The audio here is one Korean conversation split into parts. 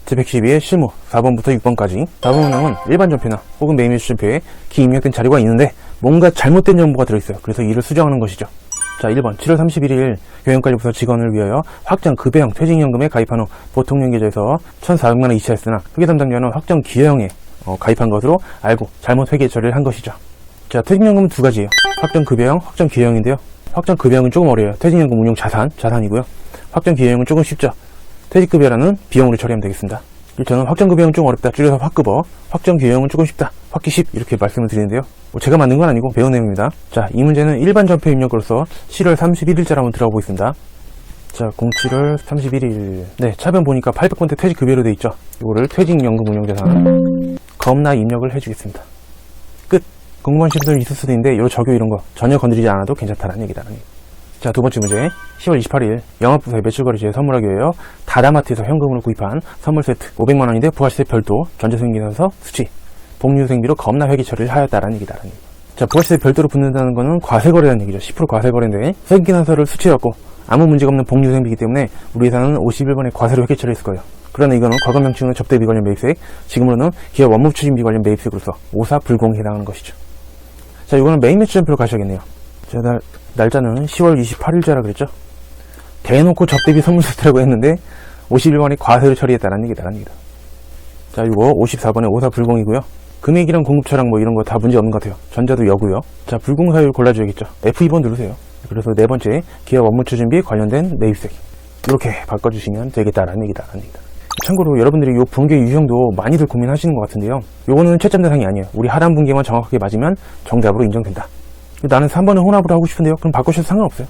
제112의 실무 4번부터 6번까지 4번은 일반 전표나 혹은 메인 매출 전표에 기입력된 자료가 있는데 뭔가 잘못된 정보가 들어있어요. 그래서 이를 수정하는 것이죠. 자, 1번 7월 31일 교육관리부서 직원을 위하여 확정 급여형 퇴직연금에 가입한 후 보통령 계좌에서 1,400만원 이체했으나 회계 담당자는 확정 기여형에 가입한 것으로 알고 잘못 회계 처리를 한 것이죠. 자, 퇴직연금은 두 가지예요. 확정 급여형, 확정 기여형인데요. 확정 급여형은 조금 어려워요. 퇴직연금 운용 자산이고요. 확정 기여형은 조금 쉽죠. 퇴직급여라는 비용으로 처리하면 되겠습니다. 저는 확정급여형은 좀 어렵다 줄여서 확급어, 확정기여형은 조금 쉽다 확기십 이렇게 말씀을 드리는데요. 제가 만든 건 아니고 배운 내용입니다. 자, 이 문제는 일반 전표 입력으로서 7월 31일자로 한번 들어가 보겠습니다. 자, 07월 31일 네, 차변 보니까 800번대 퇴직급여로 돼 있죠. 이거를 퇴직연금 운용자산 겁나 입력을 해주겠습니다. 끝. 궁금하신 분들 있을 수도 있는데 요 적요 이런 거 전혀 건드리지 않아도 괜찮다는 얘기다라는 얘기. 자, 두 번째 문제 10월 28일 영업부서의 매출거래지에 선물하기 위하여 다다마트에서 현금으로 구입한 선물 세트 500만원인데 부가세 별도 전자수익기사서 수치 복리후생비로 겁나 회계 처리를 하였다라는 얘기다라는 얘기. 자, 부가세 별도로 붙는다는 거는 과세거래라는 얘기죠. 10% 과세거래인데 수익기사서를 수치해갖고 아무 문제가 없는 복리후생비이기 때문에 우리 회사는 51번에 과세로 회계 처리했을 거예요. 그러나 이거는 과거 명칭은 접대비 관련 매입세액, 지금으로는 기업 업무 추진비 관련 매입세액으로서 오사 불공에 해당하는 것이죠. 자, 이거는 메인 매출 전표로 가셔야겠네요. 자, 날짜는 10월 28일자라 그랬죠. 대놓고 접대비 선물 세트라고 했는데 51번이 과세를 처리했다는 얘기다라는 얘기다. 자, 이거 54번에 오사 불공이고요. 금액이랑 공급처랑 뭐 이런 거 다 문제 없는 것 같아요. 전자도 여고요. 자, 불공 사유를 골라줘야겠죠. F2번 누르세요. 그래서 네 번째 기업 업무 추진비 관련된 매입세액 이렇게 바꿔주시면 되겠다라는 얘기다라는 얘기다. 참고로 여러분들이 이 분계 유형도 많이들 고민하시는 것 같은데요. 요거는 채점 대상이 아니에요. 우리 하단 분계만 정확하게 맞으면 정답으로 인정된다. 나는 3번을 혼합으로 하고 싶은데요. 그럼 바꾸셔도 상관없어요.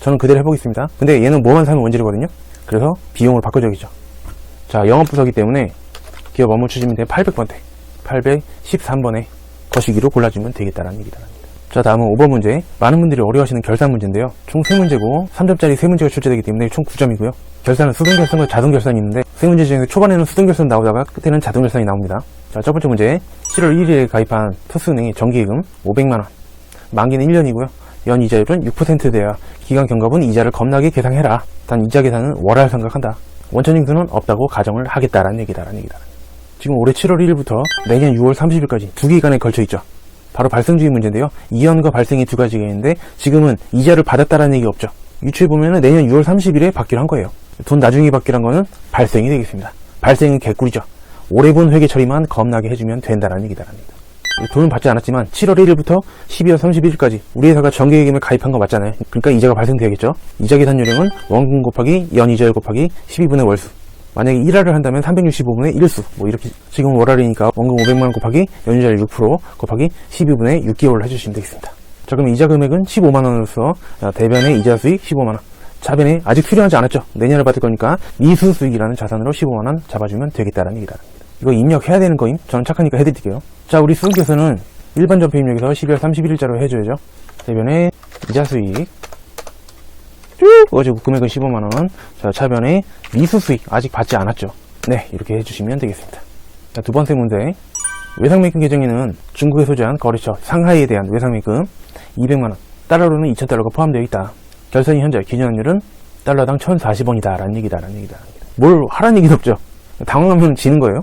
저는 그대로 해보겠습니다. 근데 얘는 뭐만 사면 원질이거든요. 그래서 비용을 바꿔줘야겠죠. 자, 영업부서기 때문에 기업 업무 추진비 800번대 813번에 거시기로 골라주면 되겠다라는 얘기다. 자, 다음은 5번 문제. 많은 분들이 어려워하시는 결산 문제인데요. 총 3문제고 3점짜리 3문제가 출제되기 때문에 총 9점이고요. 결산은 수동결산과 자동결산이 있는데 3문제 중에서 초반에는 수동결산 나오다가 끝에는 자동결산이 나옵니다. 자, 첫 번째 문제. 7월 1일에 가입한 토스은행의 정기예금 500만원. 만기는 1년이고요. 연 이자율은 6%돼야 기간 경과분 이자를 겁나게 계상해라. 단 이자 계산은 월할 생각한다. 원천 징수는 없다고 가정을 하겠다라는 얘기다라는 얘기다. 지금 올해 7월 1일부터 내년 6월 30일까지 두 기간에 걸쳐 있죠. 바로 발생주의 문제인데요. 이연과 발생이 두 가지가 있는데 지금은 이자를 받았다라는 얘기 없죠. 유추해 보면은 내년 6월 30일에 받기로 한 거예요. 돈 나중에 받기로 한 거는 발생이 되겠습니다. 발생은 개꿀이죠. 올해 본 회계 처리만 겁나게 해주면 된다라는 얘기다라는 얘기다. 돈은 받지 않았지만 7월 1일부터 12월 31일까지 우리 회사가 정기예금을 가입한 거 맞잖아요. 그러니까 이자가 발생되겠죠. 이자 계산 요령은 원금 곱하기 연 이자율 곱하기 12분의 월수. 만약에 1할을 한다면 365분의 1수. 뭐 이렇게 지금 월할이니까 원금 500만원 곱하기 연 이자율 6% 곱하기 12분의 6개월을 해주시면 되겠습니다. 자, 그럼 이자 금액은 15만원으로서 대변의 이자 수익 15만원. 차변에 아직 수령하지 않았죠. 내년에 받을 거니까 미수 수익이라는 자산으로 15만원 잡아주면 되겠다라는 얘기다. 이거 입력해야 되는 거임. 저는 착하니까 해드릴게요. 자, 우리 수익에서는 일반 전표 입력에서 12월 31일자로 해줘야죠. 대변에 이자 수익 쭉 어제 금액은 15만원. 자, 차변에 미수 수익 아직 받지 않았죠. 네, 이렇게 해주시면 되겠습니다. 자, 두 번째 문제. 외상매입금 계정에는 중국에 소재한 거래처 상하이에 대한 외상매입금 200만원, 달러로는 2,000달러가 포함되어 있다. 결산이 현재 기준 환율은 달러당 1,040원이다 라는 얘기다라는 얘기다. 뭘 하라는 얘기도 없죠. 당황하면 지는 거예요.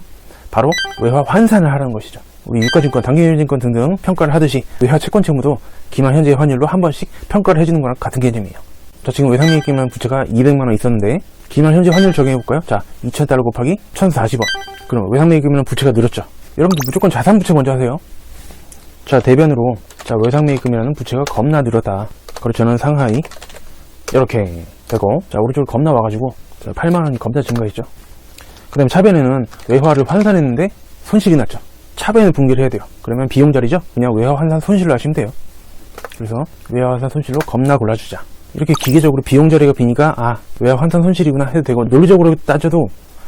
바로 외화 환산을 하라는 것이죠. 우리 유가증권, 당기증권 등등 평가를 하듯이 외화 채권 채무도 기말 현재 환율로 한 번씩 평가를 해주는 거랑 같은 개념이에요. 자, 지금 외상매입금 부채가 200만원 있었는데 기말 현재 환율 적용해볼까요? 자, 2,000달러 곱하기 1,040원. 그럼 외상매입금은 부채가 늘었죠. 여러분들 무조건 자산부채 먼저 하세요. 자, 대변으로 자, 외상매입금이라는 부채가 겁나 늘었다. 거래처는 상하이 이렇게 되고, 자, 우리 쪽으로 겁나 와가지고 8만원이 겁나 증가했죠. 그 다음에 차변에는 외화를 환산했는데 손실이 났죠. 차변을 분기를 해야 돼요. 그러면 비용 자리죠. 그냥 외화 환산 손실로 하시면 돼요. 그래서 외화 환산 손실로 겁나 골라주자. 이렇게 기계적으로 비용 자리가 비니까 외화 환산 손실이구나 해도 되고, 논리적으로 따져도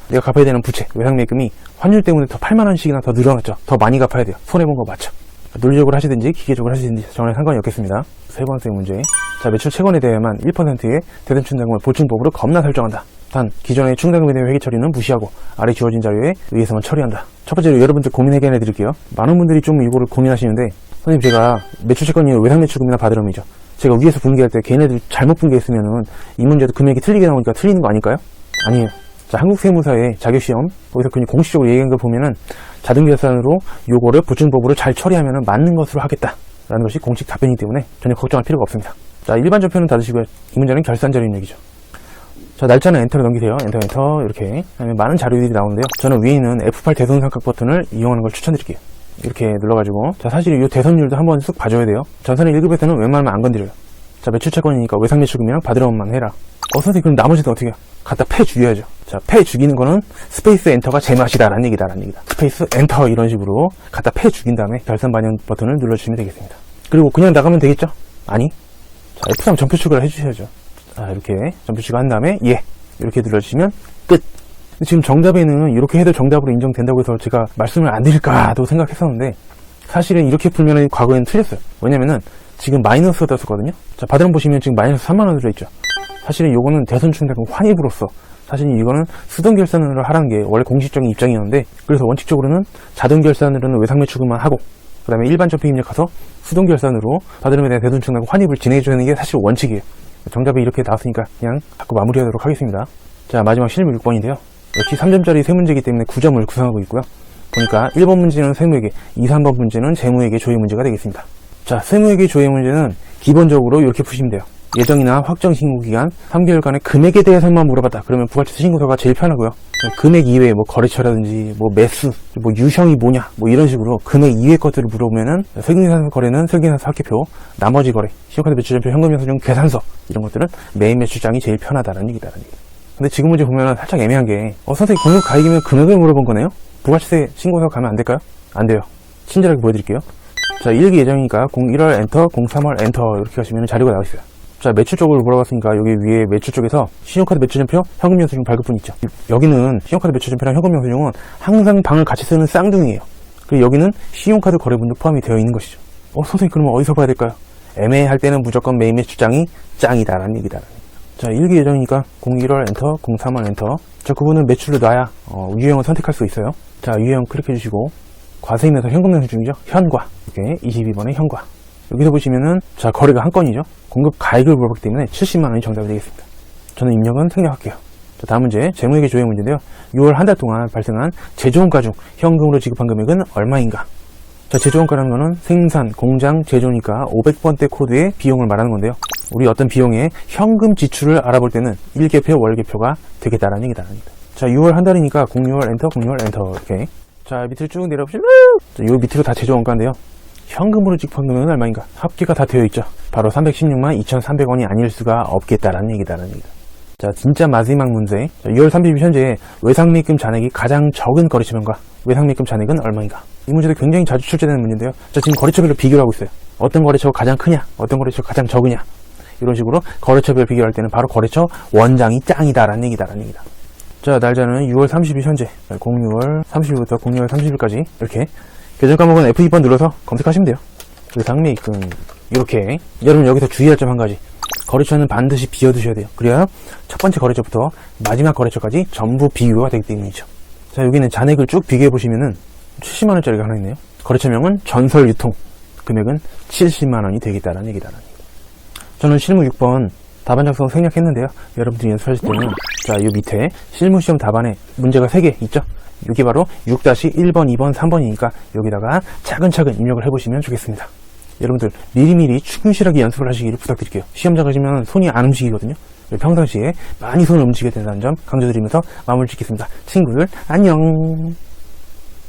내가 갚아야 되는 부채, 외상매입금이 환율 때문에 더 8만원씩이나 더 늘어났죠. 더 많이 갚아야 돼요. 손해본 거 맞죠. 논리적으로 하시든지 기계적으로 하시든지 전혀 상관이 없겠습니다. 세 번째 문제. 자, 매출 채권에 대해만 1%의 대대충당금을 보충법으로 겁나 설정한다. 단 기존의 충당금에 대한 회계 처리는 무시하고 아래 주어진 자료에 의해서만 처리한다. 첫 번째로 여러분들 고민 해결해 드릴게요. 많은 분들이 좀 이거를 고민하시는데, 선생님 제가 매출 채권이 외상매출금이나 받으렴이죠. 제가 위에서 분기할 때 걔네들 잘못 분기했으면은 이 문제도 금액이 틀리게 나오니까 틀리는 거 아닐까요? 아니에요. 자, 한국세무사의 자격시험, 거기서 그냥 공식적으로 얘기한 거 보면은 자동결산으로 요거를 보증법으로 잘 처리하면 맞는 것으로 하겠다라는 것이 공식 답변이기 때문에 전혀 걱정할 필요가 없습니다. 자, 일반 전표는 닫으시고요. 이 문제는 결산자료 입력이죠. 자, 날짜는 엔터를 넘기세요. 엔터, 이렇게. 그다음에 많은 자료들이 나오는데요. 저는 위에 있는 F8 대손 삼각 버튼을 이용하는 걸 추천드릴게요. 이렇게 눌러가지고. 자, 사실 이 대손율도 한번 쓱 봐줘야 돼요. 전산의 1급에서는 웬만하면 안 건드려요. 자, 매출채권이니까 외상 매출금이랑 받으러만 해라. 선생님, 그럼 나머지는 어떻게 해요? 갖다 패 죽여야죠. 자, 패 죽이는 거는 스페이스 엔터가 제맛이다라는 얘기다. 스페이스 엔터 이런 식으로 갖다 패 죽인 다음에 결산 반영 버튼을 눌러주시면 되겠습니다. 그리고 그냥 나가면 되겠죠? 아니. 자, F3 전표 추가를 해주셔야죠. 자, 이렇게 전표 추가한 다음에 예 이렇게 눌러주시면 끝. 지금 정답에는 이렇게 해도 정답으로 인정된다고 해서 제가 말씀을 안 드릴까도 생각했었는데 사실은 이렇게 풀면 과거에는 틀렸어요. 왜냐면은 지금 마이너스가 들었거든요. 자, 바드론 보시면 지금 마이너스 3만원 들어있죠. 사실은 이거는 대손충당금 환입으로서 사실은 이거는 수동결산으로 하라는 게 원래 공식적인 입장이었는데 그래서 원칙적으로는 자동결산으로는 외상매출금만 하고 그 다음에 일반 전표 입력해서 수동결산으로 바드론에 대한 대손충당금 환입을 진행해주는 게 사실 원칙이에요. 정답이 이렇게 나왔으니까 그냥 갖고 마무리하도록 하겠습니다. 자, 마지막 실무 6번인데요. 역시 3점짜리 세 문제이기 때문에 9점을 구성하고 있고요. 보니까 1번 문제는 세무회계, 2, 3번 문제는 재무회계 조회 문제가 되겠습니다. 자, 세무회계 조회 문제는 기본적으로 이렇게 푸시면 돼요. 예정이나 확정 신고기간 3개월간의 금액에 대해서만 물어봤다. 그러면 부가가치 신고서가 제일 편하고요. 금액 이외에 뭐 거래처라든지 뭐 매수, 뭐 유형이 뭐냐, 뭐 이런 식으로 금액 이외 것들을 물어보면은 세금계산 거래는 세금계산서 합계표, 나머지 거래, 신용카드 매출전표, 현금영수증, 계산서 이런 것들은 매입 매출장이 제일 편하다는 얘기다라는 얘기. 근데 지금 문제 보면 살짝 애매한 게 선생님 공급 가입이면 금액을 물어본 거네요? 부가가치세 신고서 가면 안 될까요? 안 돼요. 친절하게 보여드릴게요. 자, 1기 예정이니까 01월 엔터, 03월 엔터 이렇게 가시면 자료가 나와 있어요. 자, 매출 쪽으로 물어봤으니까 여기 위에 매출 쪽에서 신용카드 매출전표, 현금영수증 발급분 있죠. 여기는 신용카드 매출전표랑 현금영수증은 항상 방을 같이 쓰는 쌍둥이에요. 그리고 여기는 신용카드 거래분도 포함이 되어 있는 것이죠. 선생님 그러면 어디서 봐야 될까요? 애매할 때는 무조건 매입 매출장이 짱이다라는 얘기다. 자, 1기 예정이니까 01월 엔터, 03월 엔터. 자, 그분은 매출로 놔야 유형을 선택할 수 있어요. 자, 유형 클릭해 주시고 과세임에서 현금영수증이죠. 현과. 이렇게 22번의 현과. 여기서 보시면은 자, 거래가 한 건이죠. 공급 가액을 물어봤기 때문에 70만원이 정답이 되겠습니다. 저는 입력은 생략할게요. 자, 다음 문제 재무회계 조회 문제인데요. 6월 한 달 동안 발생한 제조원가 중 현금으로 지급한 금액은 얼마인가? 자, 제조원가라는 거는 생산, 공장, 제조니까 500번대 코드의 비용을 말하는 건데요. 우리 어떤 비용의 현금 지출을 알아볼 때는 일개표, 월개표가 되겠다라는 얘기다. 자, 6월 한 달이니까 06월 엔터, 06월 엔터 이렇게. 자, 밑으로 쭉 내려보시면 요 밑으로 다 제조원가인데요. 현금으로 지급한 금액은 얼마인가? 합계가 다 되어 있죠. 바로 316만 2,300원이 아닐 수가 없겠다라는 얘기다라는 얘기다. 자, 진짜 마지막 문제. 자, 6월 30일 현재 외상매입금 잔액이 가장 적은 거래처명과 외상매입금 잔액은 얼마인가? 이 문제도 굉장히 자주 출제되는 문제인데요. 자, 지금 거래처별로 비교를 하고 있어요. 어떤 거래처가 가장 크냐? 어떤 거래처가 가장 적으냐? 이런 식으로 거래처별 비교할 때는 바로 거래처 원장이 짱이다라는 얘기다라는 얘기다. 자, 날짜는 6월 30일 현재 06월 30일부터 06월 30일까지 이렇게 계정 과목은 F2번 눌러서 검색하시면 돼요. 외상매입금 이렇게. 여러분 여기서 주의할 점 한 가지. 거래처는 반드시 비워두셔야 돼요. 그래야 첫 번째 거래처부터 마지막 거래처까지 전부 비교가 되기 때문이죠. 자, 여기는 잔액을 쭉 비교해보시면은 70만원짜리가 하나 있네요. 거래처명은 전설유통, 금액은 70만원이 되겠다라는 얘기다라는 얘기. 저는 실무 6번 답안 작성 생략했는데요. 여러분들이 연습하실 때는 자, 이 밑에 실무시험 답안에 문제가 3개 있죠. 이게 바로 6-1번, 2번, 3번이니까 여기다가 차근차근 입력을 해보시면 좋겠습니다. 여러분들 미리미리 충실하게 연습을 하시기를 부탁드릴게요. 시험장 가시면 손이 안 움직이거든요. 평상시에 많이 손을 움직여야 된다는 점 강조드리면서 마무리 짓겠습니다. 친구들 안녕.